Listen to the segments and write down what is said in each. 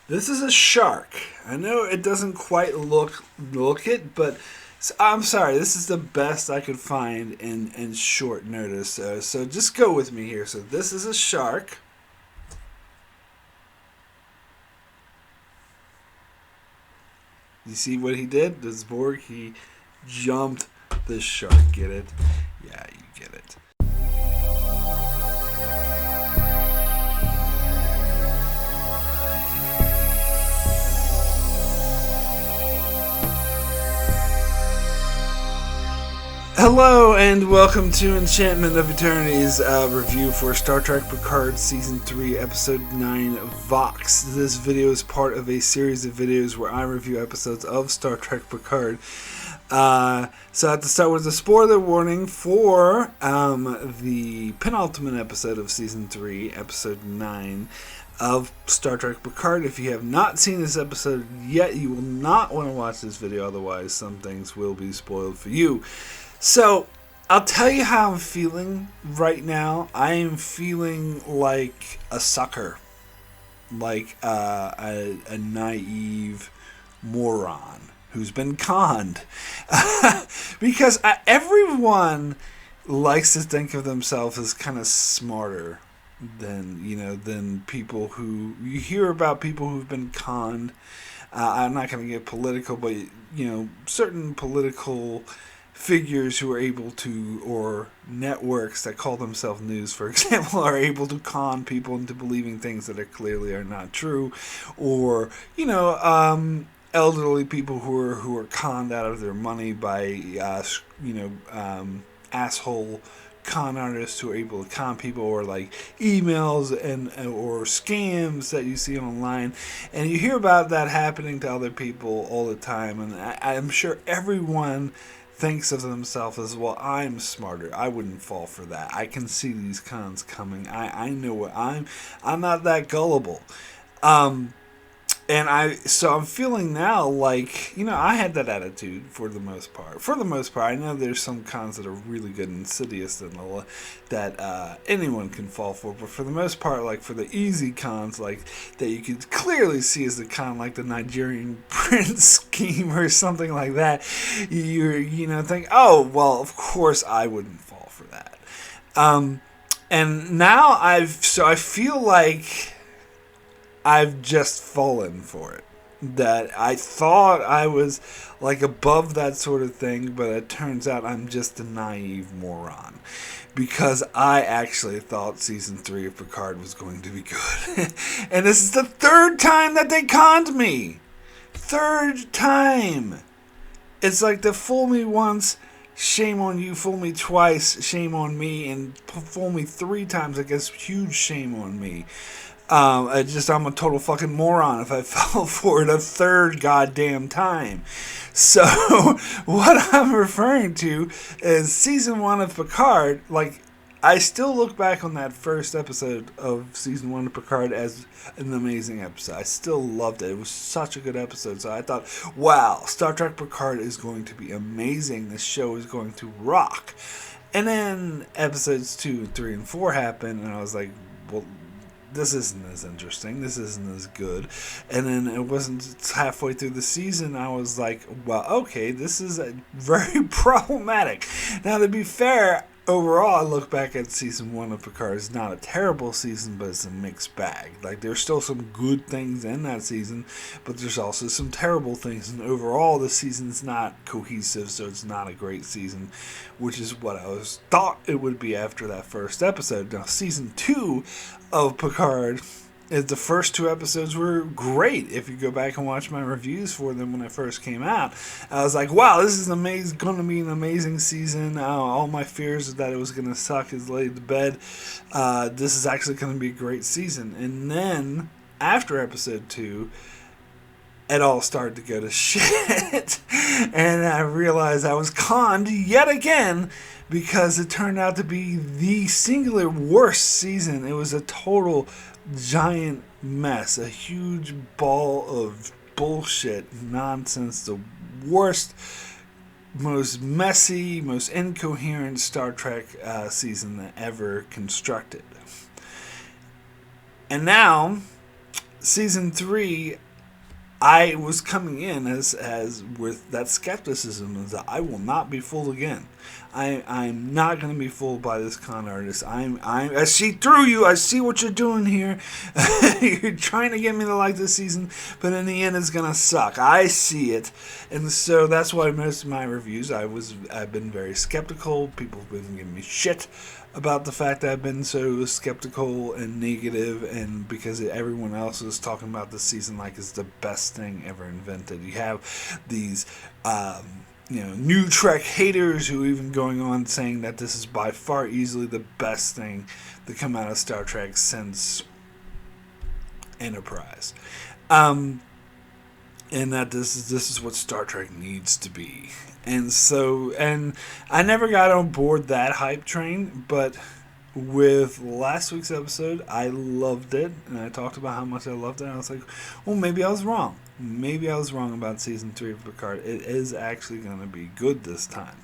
This is a shark. I know it doesn't quite look it, but I'm sorry. This is the best I could find in short notice. So just go with me here. So this is a shark. You see what he did? This Borg, he jumped the shark. Get it? Yeah, you get it. Hello and welcome to Enchantment of Eternity's review for Star Trek Picard Season 3, Episode 9, Vox. This video is part of a series of videos where I review episodes of Star Trek Picard. So I have to start with a spoiler warning for the penultimate episode of Season 3, Episode 9 of Star Trek Picard. If you have not seen this episode yet, you will not want to watch this video, otherwise some things will be spoiled for you. So, I'll tell you how I'm feeling right now. I am feeling like a sucker. Like a naive moron who's been conned. Because everyone likes to think of themselves as kind of smarter than people who... You hear about people who've been conned. I'm not going to get political, but, certain political... figures who are able to, or networks that call themselves news, for example, are able to con people into believing things that are clearly are not true, or elderly people who are conned out of their money by asshole con artists who are able to con people, or like emails or scams that you see online, and you hear about that happening to other people all the time, and I'm sure everyone thinks of themselves as, well, I'm smarter. I wouldn't fall for that. I can see these cons coming. I know what I'm not that gullible. So I'm feeling now like, I had that attitude for the most part. For the most part, I know there's some cons that are really good and insidious that anyone can fall for. But for the most part, like for the easy cons, like that you could clearly see as a con, like the Nigerian prince scheme or something like that, you think, oh, well, of course I wouldn't fall for that. And now I feel like I've just fallen for it. That I thought I was like above that sort of thing, but it turns out I'm just a naive moron. Because I actually thought Season 3 of Picard was going to be good. And this is the third time that they conned me. Third time. It's like the fool me once, shame on you, fool me twice, shame on me, and fool me 3 times, I guess huge shame on me. I'm a total fucking moron if I fell for it a third goddamn time. So, what I'm referring to is Season 1 of Picard. Like, I still look back on that first episode of Season 1 of Picard as an amazing episode. I still loved it. It was such a good episode. So I thought, wow, Star Trek Picard is going to be amazing. This show is going to rock. And then episodes 2, 3, and 4 happened, and I was like, well, this isn't as interesting. This isn't as good. And then it wasn't halfway through the season, I was like, well, okay, this is very problematic. Now, to be fair, overall, I look back at Season 1 of Picard. It's not a terrible season, but it's a mixed bag. Like, there's still some good things in that season, but there's also some terrible things. And overall, the season's not cohesive, so it's not a great season, which is what I thought it would be after that first episode. Now, Season 2 of Picard is the first 2 episodes were great. If you go back and watch my reviews for them when I first came out, I was like, wow, this is amazing, going to be an amazing season. All my fears that it was going to suck is laid to bed. This is actually going to be a great season. And then, after episode 2, it all started to go to shit. And I realized I was conned yet again, because it turned out to be the singular worst season. It was a total giant mess, a huge ball of bullshit, nonsense, the worst, most messy, most incoherent Star Trek season that ever constructed. And now, season 3, I was coming in as with that skepticism is that I will not be fooled again. I'm not going to be fooled by this con artist. I see through you. I see what you're doing here. You're trying to get me to like this season, but in the end, it's going to suck. I see it, and so that's why most of my reviews, I've been very skeptical. People have been giving me shit about the fact that I've been so skeptical and negative, and because everyone else is talking about this season like it's the best thing ever invented. You have these, new Trek haters who are even going on saying that this is by far easily the best thing to come out of Star Trek since Enterprise, and that this is what Star Trek needs to be. And I never got on board that hype train, but with last week's episode, I loved it, and I talked about how much I loved it, and I was like, well, maybe I was wrong. Maybe I was wrong about Season 3 of Picard. It is actually going to be good this time.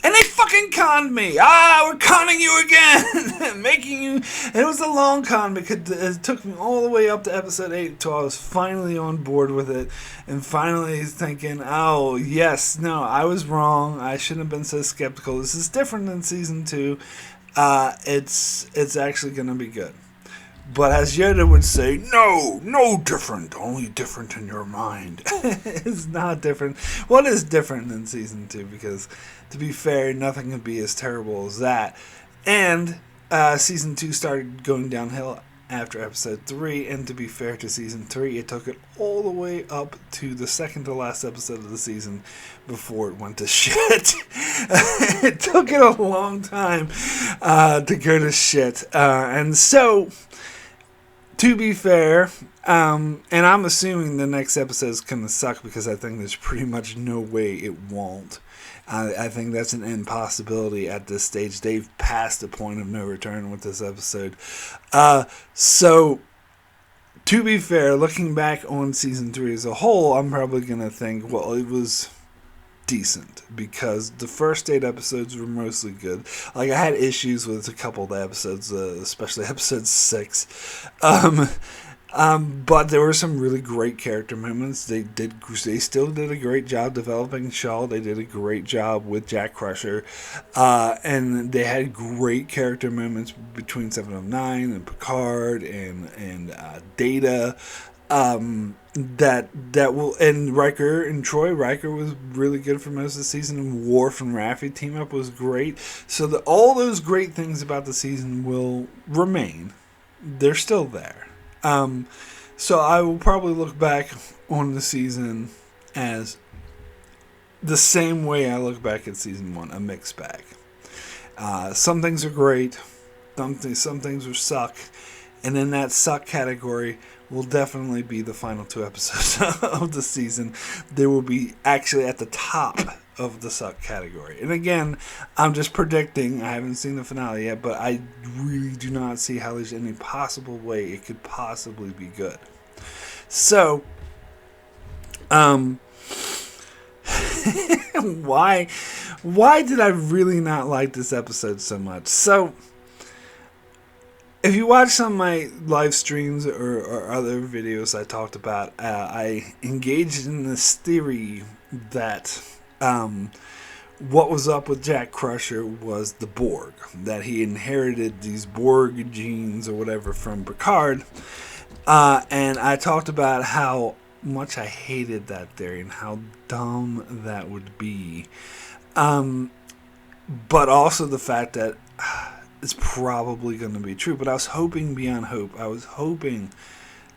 And they fucking conned me. We're conning you again. Making you... It was a long con because it took me all the way up to episode 8 until I was finally on board with it. And finally thinking, oh, yes, no, I was wrong. I shouldn't have been so skeptical. This is different than Season 2. It's actually going to be good. But as Yoda would say, no different, only different in your mind. It's not different. What is different than Season 2? Because, to be fair, nothing could be as terrible as that. And Season 2 started going downhill after Episode 3, and to be fair to Season 3, it took it all the way up to the second to last episode of the season before it went to shit. It took it a long time to go to shit. And so... To be fair, and I'm assuming the next episode is going to suck because I think there's pretty much no way it won't. I think that's an impossibility at this stage. They've passed the point of no return with this episode. So, to be fair, looking back on Season 3 as a whole, I'm probably going to think, well, it was decent because the first 8 episodes were mostly good. Like, I had issues with a couple of the episodes, especially episode 6, but there were some really great character moments. They still did a great job developing Shaw. They did a great job with Jack Crusher, and they had great character moments between 709 and Picard and Data. That will, and Riker and Troy. Riker was really good for most of the season, and Worf and Raffi team up was great. So all those great things about the season will remain. They're still there. So I will probably look back on the season as the same way I look back at Season 1, a mixed bag. Some things are great, some things are suck, and in that suck category will definitely be the final 2 episodes of the season. They will be actually at the top of the suck category. And again, I'm just predicting. I haven't seen the finale yet, but I really do not see how there's any possible way it could possibly be good. So, why did I really not like this episode so much? So, if you watch some of my live streams or other videos I talked about, I engaged in this theory that what was up with Jack Crusher was the Borg, that he inherited these Borg genes or whatever from Picard, and I talked about how much I hated that theory and how dumb that would be, but also the fact that it's probably going to be true. But I was hoping beyond hope. I was hoping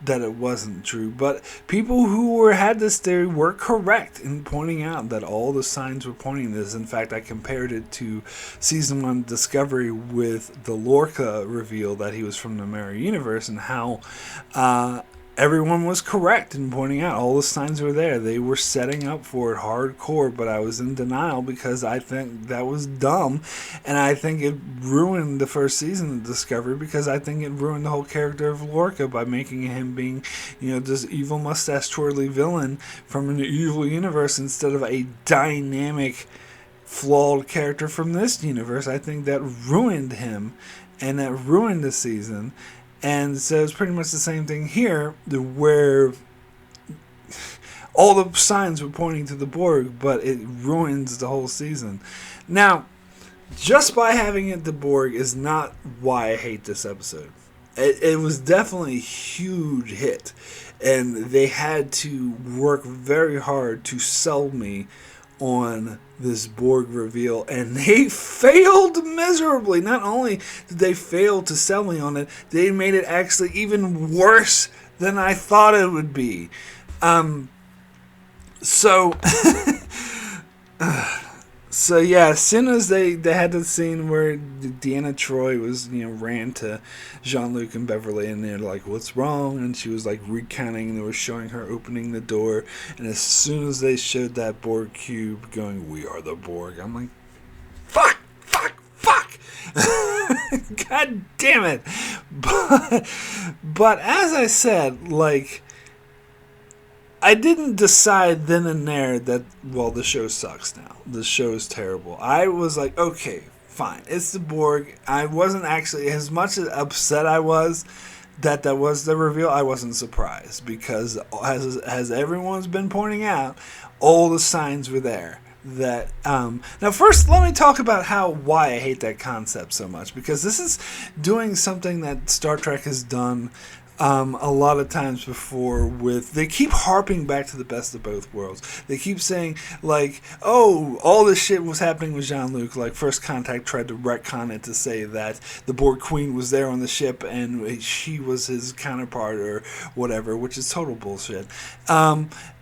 that it wasn't true. But people who had this theory were correct in pointing out that all the signs were pointing to this. In fact, I compared it to Season 1 Discovery with the Lorca reveal that he was from the Mirror Universe, and how everyone was correct in pointing out all the signs were there. They were setting up for it hardcore, but I was in denial because I think that was dumb, and I think it ruined the first season of Discovery because I think it ruined the whole character of Lorca by making him being, this evil mustache twirly villain from an evil universe instead of a dynamic, flawed character from this universe. I think that ruined him, and that ruined the season. And so it's pretty much the same thing here, where all the signs were pointing to the Borg, but it ruins the whole season. Now, just by having it the Borg is not why I hate this episode. It was definitely a huge hit, and they had to work very hard to sell me on this Borg reveal, and they failed miserably. Not only did they fail to sell me on it, they made it actually even worse than I thought it would be. So yeah, as soon as they had the scene where Deanna Troi was, ran to Jean-Luc and Beverly, and they're like, "What's wrong?" And she was like recounting, and they were showing her opening the door. And as soon as they showed that Borg cube going, "We are the Borg," I'm like, "Fuck! God damn it!" But as I said, like, I didn't decide then and there that, well, the show sucks now. The show is terrible. I was like, okay, fine. It's the Borg. I wasn't actually, as much as upset I was that was the reveal, I wasn't surprised. Because as everyone's been pointing out, all the signs were there. That now first let me talk about why I hate that concept so much. Because this is doing something that Star Trek has done a lot of times before. They keep harping back to the best of both worlds. They keep saying, like, oh, all this shit was happening with Jean-Luc. Like, First Contact tried to retcon it to say that the Borg Queen was there on the ship and she was his counterpart or whatever, which is total bullshit.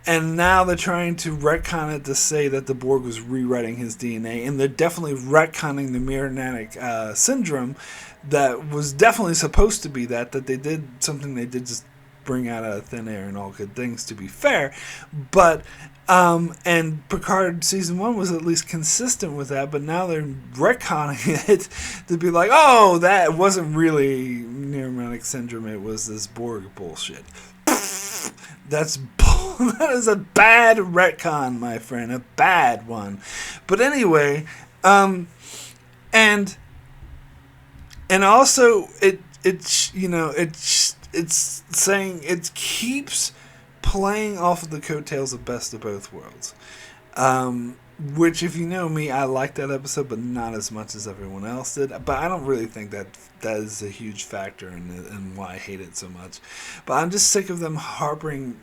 And now they're trying to retcon it to say that the Borg was rewriting his DNA, and they're definitely retconning the Mironatic syndrome. That was definitely supposed to be that they did something they did just bring out of thin air and all good things, to be fair. But, and Picard Season 1 was at least consistent with that, but now they're retconning it to be like, oh, that wasn't really Mironatic syndrome, it was this Borg bullshit. That is a bad retcon, my friend, a bad one. But anyway, and also it's saying it keeps playing off of the coattails of Best of Both Worlds, which, if you know me, I liked that episode, but not as much as everyone else did. But I don't really think that is a huge factor in why I hate it so much. But I'm just sick of them harping,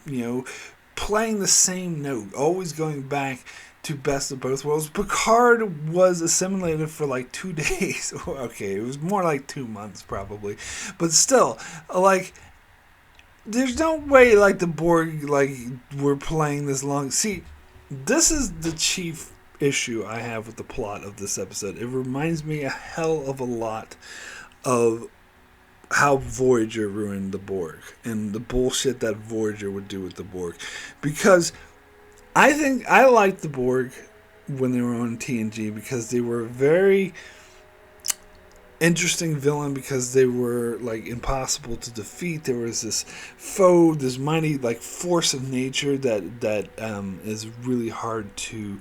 playing the same note, always going back to Best of Both Worlds. Picard was assimilated for like 2 days. Okay, it was more like 2 months probably. But still, like, there's no way like the Borg, like, we're playing this long. See, this is the chief issue I have with the plot of this episode. It reminds me a hell of a lot of how Voyager ruined the Borg and the bullshit that Voyager would do with the Borg. Because I think I liked the Borg when they were on TNG because they were a very interesting villain, because they were like impossible to defeat. There was this foe, this mighty like force of nature that is really hard to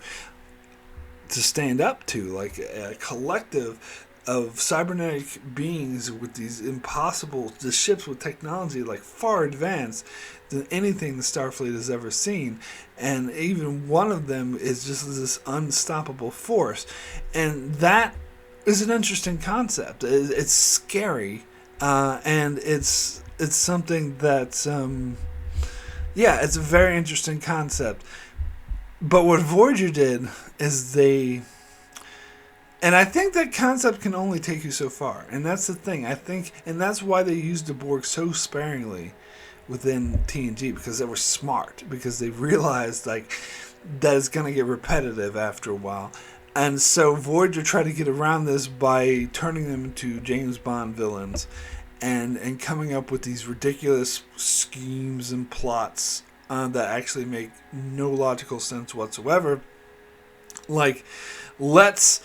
stand up to, like a collective of cybernetic beings with these impossible, the ships with technology like far advanced than anything the Starfleet has ever seen, and even one of them is just this unstoppable force, and that is an interesting concept. It's scary, and it's something that's it's a very interesting concept. But what Voyager did is and I think that concept can only take you so far. And that's the thing. I think, and that's why they used the Borg so sparingly within TNG, because they were smart, because they realized like that it's going to get repetitive after a while. And so Voyager tried to get around this by turning them into James Bond villains and coming up with these ridiculous schemes and plots that actually make no logical sense whatsoever. Like, let's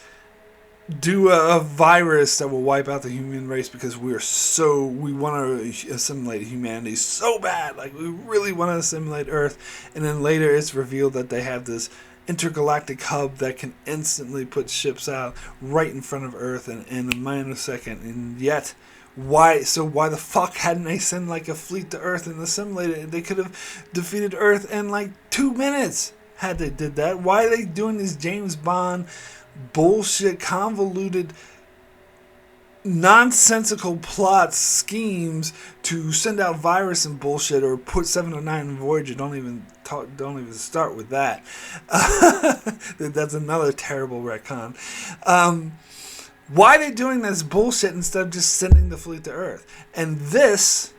do a virus that will wipe out the human race because we want to assimilate humanity so bad. Like, we really want to assimilate Earth. And then later it's revealed that they have this intergalactic hub that can instantly put ships out right in front of Earth in a nanosecond. And yet Why? So why the fuck hadn't they sent like a fleet to Earth and assimilated it? They could have defeated Earth in like 2 minutes had they did that. Why are they doing these James Bond bullshit, convoluted, nonsensical plots, schemes to send out virus and bullshit, or put 709 in Voyager? Don't even start with that. That's another terrible retcon. Why are they doing this bullshit instead of just sending the fleet to Earth? And this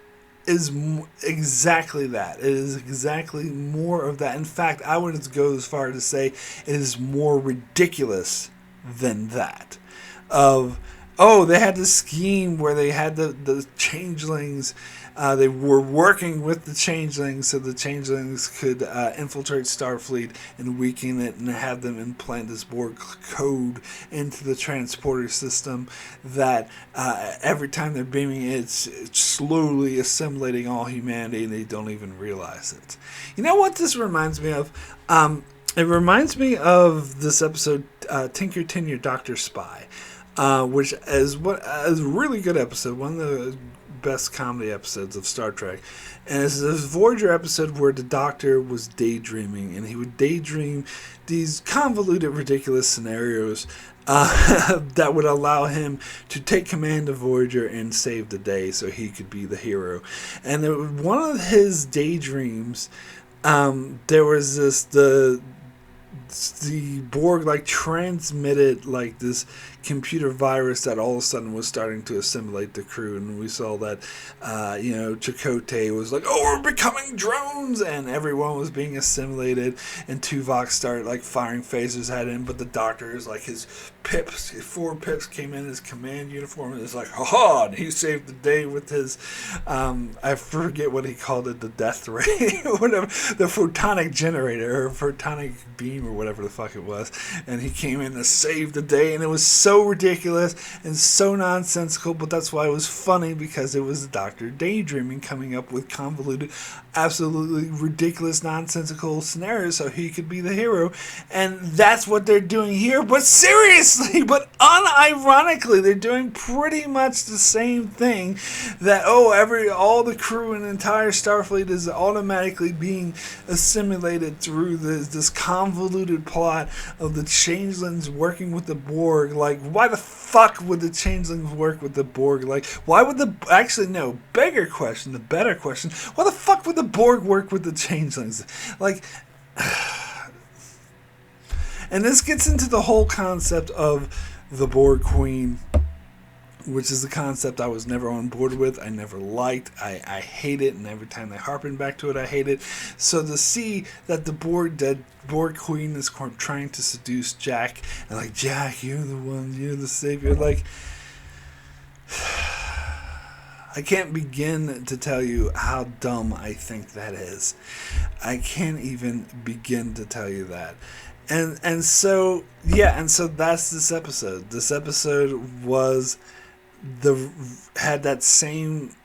is exactly that. It is exactly more of that. In fact, I would go as far to say it is more ridiculous than that. They had this scheme where they had the changelings. They were working with the changelings so the changelings could infiltrate Starfleet and weaken it and have them implant this Borg code into the transporter system that every time they're beaming it, it's slowly assimilating all humanity and they don't even realize it. You know what this reminds me of? It reminds me of this episode, Tinker Tenure Dr. Spy. Which is a really good episode, one of the best comedy episodes of Star Trek. And it's this Voyager episode where the Doctor was daydreaming, and he would daydream these convoluted, ridiculous scenarios that would allow him to take command of Voyager and save the day so he could be the hero. And one of his daydreams, there was the Borg transmitted this computer virus that all of a sudden was starting to assimilate the crew, and we saw that Chakotay was like, "Oh, we're becoming drones," and everyone was being assimilated, and Tuvok started firing phasers at him, but the Doctor is his 4 pips came in his command uniform and it's ha, and he saved the day with his I forget what he called it, the death ray or whatever, the photonic generator or photonic beam or whatever the fuck it was, and he came in to save the day, and it was so ridiculous and so nonsensical, but that's why it was funny, because it was the Doctor daydreaming, coming up with convoluted, absolutely ridiculous, nonsensical scenarios so he could be the hero. And that's what they're doing here, but seriously, but unironically, they're doing pretty much the same thing, that all the crew and entire Starfleet is automatically being assimilated through this convoluted plot of the changelings working with the Borg. Why the fuck would the changelings work with the Borg? Why would the better question, why the fuck would the Borg work with the changelings? And this gets into the whole concept of the Borg Queen, which is the concept I was never on board with. I never liked. I hate it, and every time they harpen back to it, I hate it. So to see that the Borg Queen is trying to seduce Jack, and Jack, you're the one, you're the savior. I can't begin to tell you how dumb I think that is. I can't even begin to tell you that. And so that's this episode. This episode had that same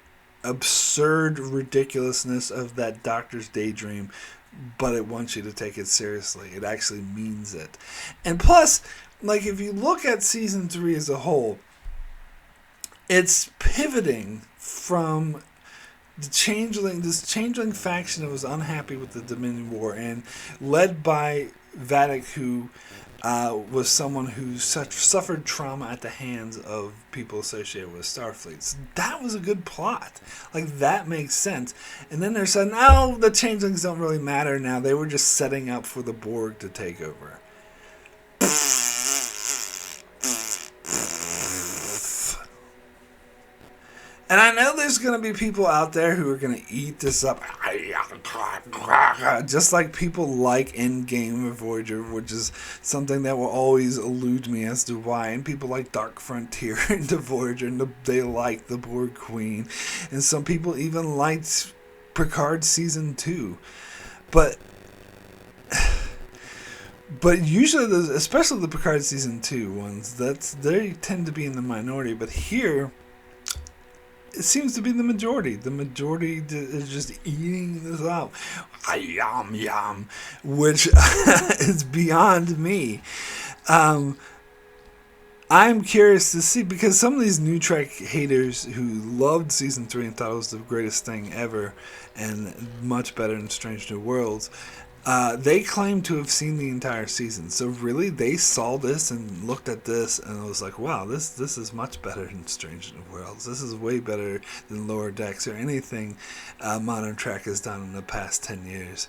absurd ridiculousness of that Doctor's daydream, but it wants you to take it seriously. It actually means it. And plus, if you look at season 3 as a whole, it's pivoting from this changeling faction that was unhappy with the Dominion War, and led by Vadic, who was someone who suffered trauma at the hands of people associated with Starfleet. So that was a good plot. That makes sense. And then they're saying, no, the changelings don't really matter now. They were just setting up for the Borg to take over. And I know there's going to be people out there who are going to eat this up, just like people like Endgame of Voyager, which is something that will always elude me as to why. And people like Dark Frontier into Voyager, and they like the Borg Queen. And some people even liked Picard Season 2. But usually, especially the Picard Season 2 ones, they tend to be in the minority. But here, it seems to be the majority. The majority is just eating this up. Yum, yum. Which is beyond me. I'm curious to see, because some of these new Trek haters who loved season 3 and thought it was the greatest thing ever and much better than Strange New Worlds, they claim to have seen the entire season. So really, they saw this and looked at this and was like, wow, this is much better than Strange New Worlds. This is way better than Lower Decks or anything Modern Trek has done in the past 10 years.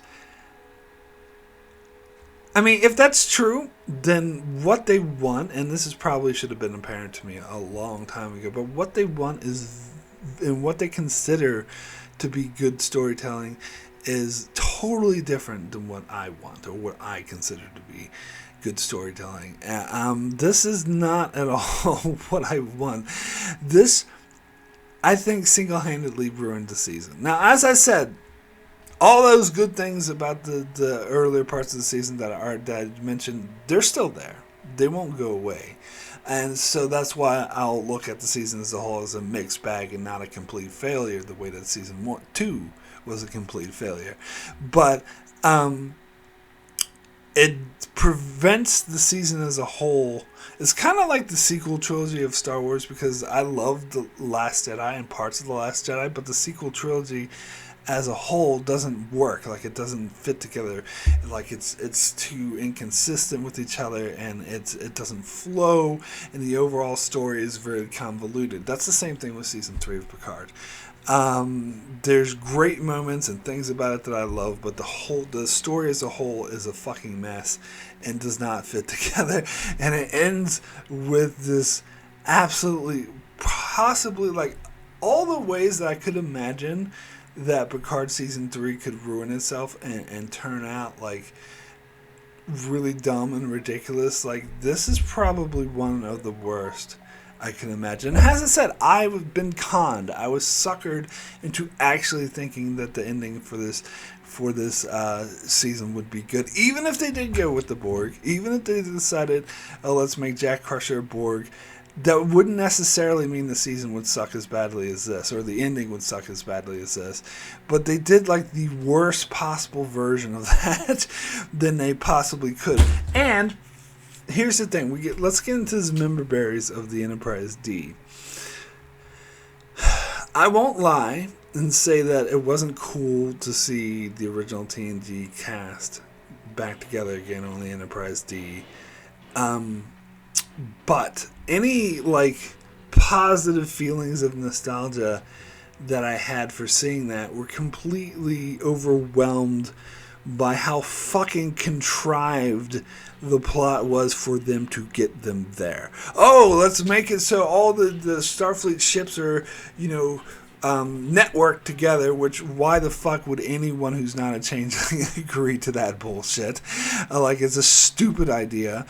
I mean, if that's true, then what they want, and this is probably should have been apparent to me a long time ago, but what they want is, and what they consider to be good storytelling is totally different than what I want or what I consider to be good storytelling. This is not at all what I want. This, I think, single-handedly ruined the season. Now, as I said, all those good things about the earlier parts of the season that I mentioned, they're still there. They won't go away. And so that's why I'll look at the season as a whole as a mixed bag and not a complete failure, the way that season 2 was a complete failure. But it prevents the season as a whole. It's kind of like the sequel trilogy of Star Wars, because I love The Last Jedi and parts of The Last Jedi, but the sequel trilogy as a whole doesn't work. Like, it doesn't fit together. Like, it's too inconsistent with each other, and it doesn't flow, and the overall story is very convoluted. That's the same thing with season 3 of Picard. There's great moments and things about it that I love, but the story as a whole is a fucking mess and does not fit together. And it ends with this absolutely, possibly, like, all the ways that I could imagine that Picard season 3 could ruin itself and turn out like really dumb and ridiculous. Like, this is probably one of the worst I can imagine. And as I said, I've been conned. I was suckered into actually thinking that the ending for this season would be good, even if they did go with the Borg, even if they decided, oh, let's make Jack Crusher a Borg. That wouldn't necessarily mean the season would suck as badly as this, or the ending would suck as badly as this. But they did like the worst possible version of that than they possibly could. And here's the thing: let's get into the member berries of the Enterprise D. I won't lie and say that it wasn't cool to see the original TNG cast back together again on the Enterprise D. But any like positive feelings of nostalgia that I had for seeing that were completely overwhelmed by how fucking contrived the plot was for them to get them there. Oh, let's make it so all the Starfleet ships are, networked together, which why the fuck would anyone who's not a changeling agree to that bullshit? It's a stupid idea.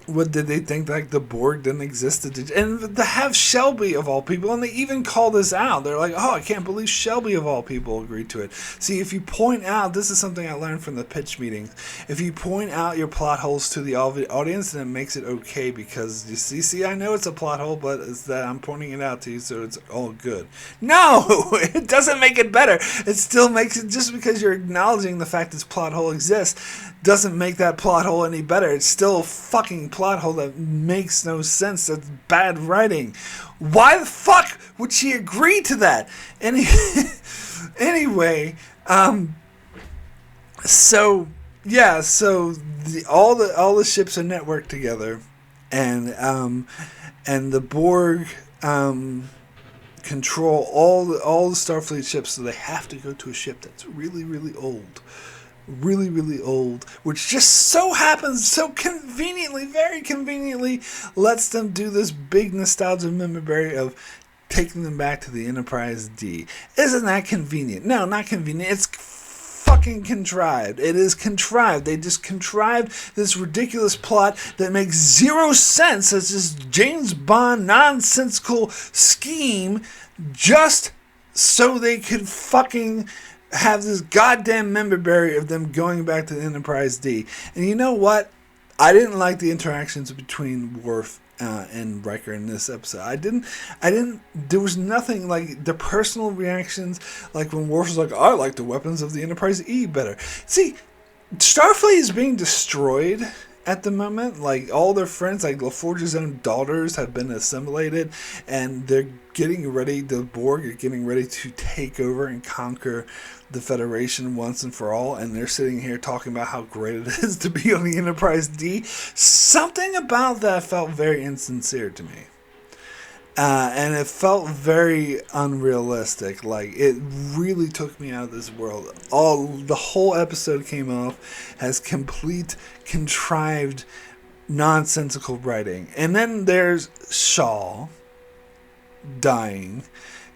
What did they think, like the Borg didn't exist? And to have Shelby of all people, and they even call this out. They're like, oh, I can't believe Shelby of all people agreed to it. See, if you point out, this is something I learned from the pitch meetings, if you point out your plot holes to the audience, then it makes it okay, because you see, I know it's a plot hole, but it's that I'm pointing it out to you, so it's all good. No, it doesn't make it better. It still makes it, just because you're acknowledging the fact this plot hole exists, doesn't make that plot hole any better. It's still a fucking plot hole that makes no sense. That's bad writing. Why the fuck would she agree to that? Anyway, so all the ships are networked together, and the Borg control all the Starfleet ships, so they have to go to a ship that's really, really old. Really, really old, which just so happens, so conveniently, very conveniently, lets them do this big nostalgia memory of taking them back to the Enterprise D. Isn't that convenient? No, not convenient. It's fucking contrived. It is contrived. They just contrived this ridiculous plot that makes zero sense. It's this James Bond nonsensical scheme just so they could fucking have this goddamn memberberry of them going back to the Enterprise D. And you know what? I didn't like the interactions between Worf and Riker in this episode. I didn't, there was nothing like the personal reactions, like when Worf was like, I like the weapons of the Enterprise E better. See, Starfleet is being destroyed at the moment. Like, all their friends, like LaForge's own daughters, have been assimilated, and they're getting ready, the Borg are getting ready to take over and conquer the Federation once and for all, and they're sitting here talking about how great it is to be on the Enterprise D. Something about that felt very insincere to me. And it felt very unrealistic. Like, it really took me out of this world. The whole episode came off as complete, contrived, nonsensical writing. And then there's Shaw dying,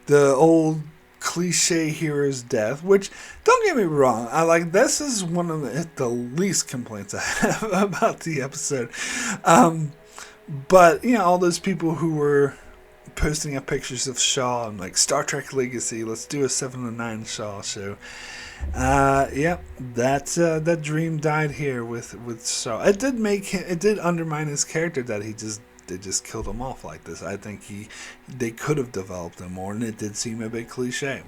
the old cliche hero's death, which, don't get me wrong, this is one of the least complaints I have about the episode. But, all those people who were posting up pictures of Shaw and like Star Trek Legacy, let's do a 7 to 9 Shaw show. That dream died here with Shaw. It did undermine his character that they just killed him off like this. I think they could have developed him more, and it did seem a bit cliche.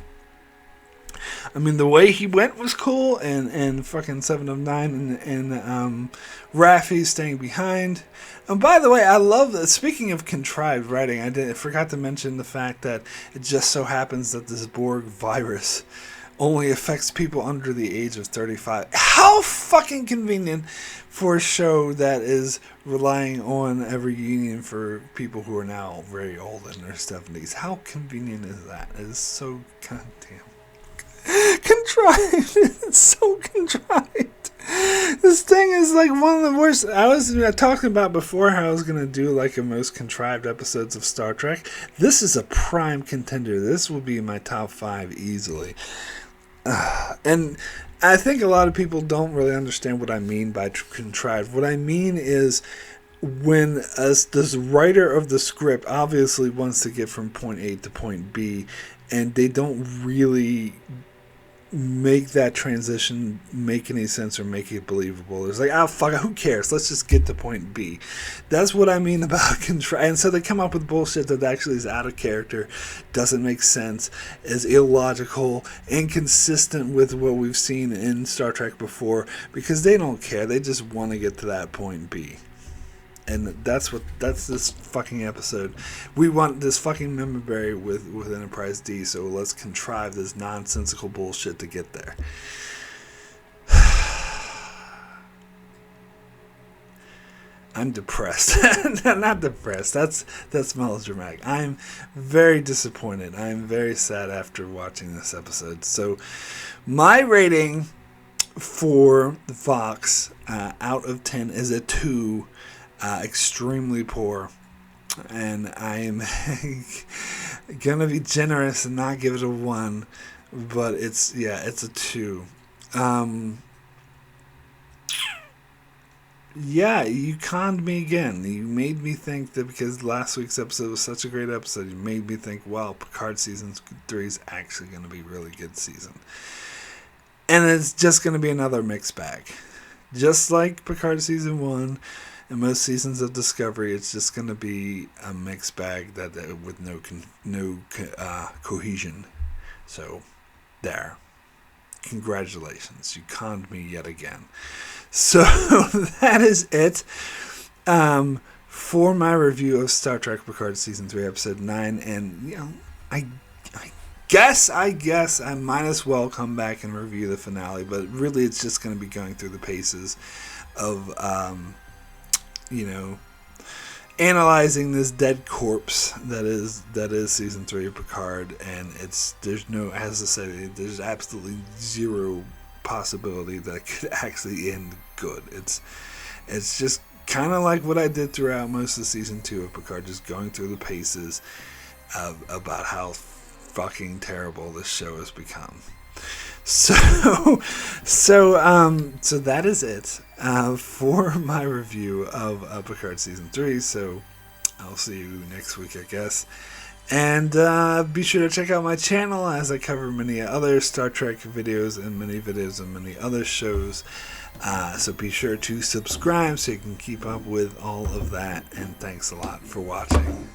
I mean, the way he went was cool, and fucking 7 of 9, and Raffi staying behind. And by the way, I love that. Speaking of contrived writing, I forgot to mention the fact that it just so happens that this Borg virus only affects people under the age of 35. How fucking convenient for a show that is relying on a reunion for people who are now very old in their 70s. How convenient is that? It is so goddamn contrived. It's so contrived. This thing is like one of the worst. I was talking about before how I was going to do like a most contrived episodes of Star Trek. This is a prime contender. This will be in my top 5 easily. And I think a lot of people don't really understand what I mean by contrived. What I mean is when this writer of the script obviously wants to get from point A to point B, and they don't really make that transition make any sense or make it believable. It's like, fuck it, who cares? Let's just get to point B. That's what I mean about contrived. And so they come up with bullshit that actually is out of character, doesn't make sense, is illogical, inconsistent with what we've seen in Star Trek before, because they don't care. They just want to get to that point B. And that's this fucking episode. We want this fucking memory berry with Enterprise D, so let's contrive this nonsensical bullshit to get there. I'm depressed. Not depressed. That's melodramatic. I'm very disappointed. I'm very sad after watching this episode. So my rating for the Fox out of 10 is a 2. Extremely poor, and I am gonna be generous and not give it a 1, but it's a 2. You conned me again. You made me think that because last week's episode was such a great episode, you made me think, wow, Picard season 3 is actually going to be a really good season, and it's just going to be another mixed bag, just like Picard season 1. In most seasons of Discovery, it's just going to be a mixed bag that with no cohesion. So, there. Congratulations. You conned me yet again. So, that is it for my review of Star Trek Picard Season 3, Episode 9. And, I guess I might as well come back and review the finale. But really, it's just going to be going through the paces of... analyzing this dead corpse that is season 3 of Picard, and there's absolutely zero possibility that it could actually end good. It's just kind of like what I did throughout most of season 2 of Picard, just going through the paces about how fucking terrible this show has become. So that is it for my review of Picard Season 3. So I'll see you next week, I guess. And be sure to check out my channel as I cover many other Star Trek videos and many videos of many other shows. So be sure to subscribe so you can keep up with all of that. And thanks a lot for watching.